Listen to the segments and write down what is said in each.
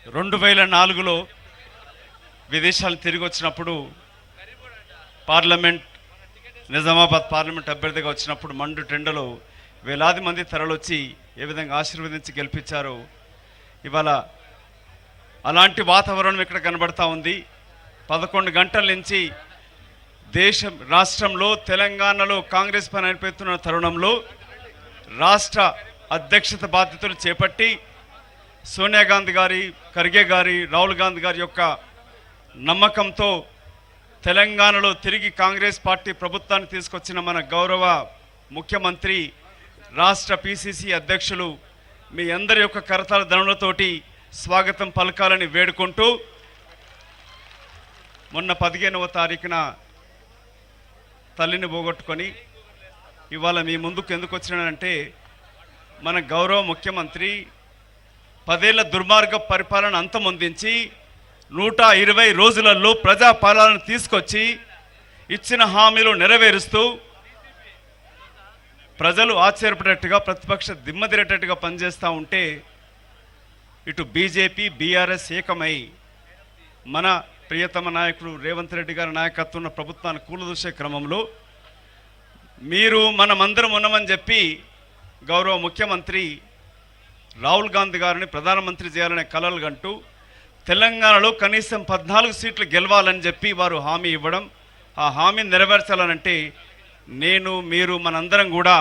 2004లో విదేశాలు తిరిగి వచ్చినప్పుడు పార్లమెంట్ నిజామాబాద్ పార్లమెంట్ అభ్యర్థిగా వచ్చినప్పుడు మండు టెండలో వేలాది మంది తరలొచ్చి ఏ విధంగా ఆశీర్వదించి గెలిపించారో ఇవాళ అలాంటి వాతావరణం ఇక్కడ కనబడతా ఉంది. 11 గంటల నుంచి రాష్ట్రంలో తెలంగాణలో కాంగ్రెస్ పని అనిపెడుతున్న తరుణంలో రాష్ట్ర అధ్యక్షత బాధ్యతలు చేపట్టి సోనియా గాంధీ గారి, ఖర్గే గారి, రాహుల్ గాంధీ గారి యొక్క నమ్మకంతో తెలంగాణలో తిరిగి కాంగ్రెస్ పార్టీ ప్రభుత్వాన్ని తీసుకొచ్చిన మన గౌరవ ముఖ్యమంత్రి, రాష్ట్ర పిసిసి అధ్యక్షులు మీ అందరి యొక్క కరతాళ ధ్వనులతోటి స్వాగతం పలకాలని వేడుకుంటూ మొన్న 15వ తారీఖున తల్లిని పోగొట్టుకొని ఇవాళ మీ ముందుకు ఎందుకు వచ్చినానంటే మన గౌరవ ముఖ్యమంత్రి 10 ఏళ్ల దుర్మార్గ పరిపాలన అంతమొందించి 120 రోజులలో ప్రజాపాలన తీసుకొచ్చి ఇచ్చిన హామీలు నెరవేరుస్తూ ప్రజలు ఆశ్చర్యపడేట్టుగా ప్రతిపక్ష దిమ్మదిరేటట్టుగా పనిచేస్తూ ఉంటే ఇటు బీజేపీ బీఆర్ఎస్ ఏకమై మన ప్రియతమ నాయకుడు రేవంత్ రెడ్డి గారి నాయకత్వం ప్రభుత్వాన్ని కూలదూసే క్రమంలో మీరు మనమందరం ఉన్నామని చెప్పి గౌరవ ముఖ్యమంత్రి రాహుల్ గాంధీ గారిని ప్రధానమంత్రి చేయాలనే కలలు కంటూ తెలంగాణలో కనీసం 14 సీట్లు గెలవాలని చెప్పి వారు హామీ ఇవ్వడం, ఆ హామీని నెరవేర్చాలనంటే నేను మీరు మనందరం కూడా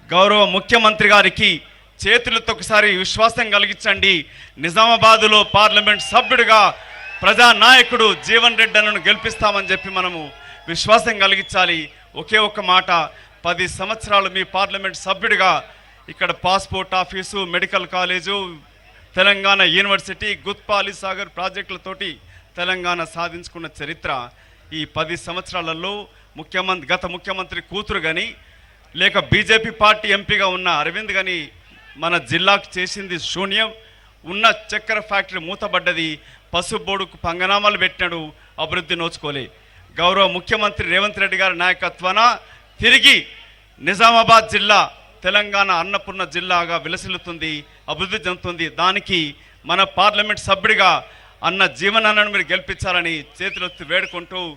గౌరవ ముఖ్యమంత్రి గారికి చేతులతో ఒకసారి విశ్వాసం కలిగించండి. నిజామాబాదులో పార్లమెంట్ సభ్యుడిగా ప్రజానాయకుడు జీవన్ రెడ్డి అన్నను గెలిపిస్తామని చెప్పి మనము విశ్వాసం కలిగించాలి. ఒకే ఒక్క మాట, 10 సంవత్సరాలు మీ పార్లమెంట్ సభ్యుడిగా ఇక్కడ passport office, medical college, Telangana university, Gutpali Sagar ప్రాజెక్టులతోటి తెలంగాణ సాధించుకున్న చరిత్ర ఈ 10 సంవత్సరాలలో గత ముఖ్యమంత్రి కూతురు కానీ లేక బీజేపీ పార్టీ ఎంపీగా ఉన్న అరవింద్ కానీ మన జిల్లాకు చేసింది శూన్యం. ఉన్న చక్కెర ఫ్యాక్టరీ మూతబడ్డది, పసుపు బోర్డుకు పంగనామాలు పెట్టినాడు, అభివృద్ధి నోచుకోలే. గౌరవ ముఖ్యమంత్రి రేవంత్ రెడ్డి గారి నాయకత్వాన తిరిగి నిజామాబాద్ జిల్లా తెలంగాణ అన్నపూర్ణ జిల్లాగా విలసిల్లుతుంది, అభివృద్ధి చెందుతుంది. దానికి మన పార్లమెంట్ సభ్యుడిగా అన్న జీవనాన్ని మీరు గెలిపించాలని చేతులెత్తి వేడుకుంటూ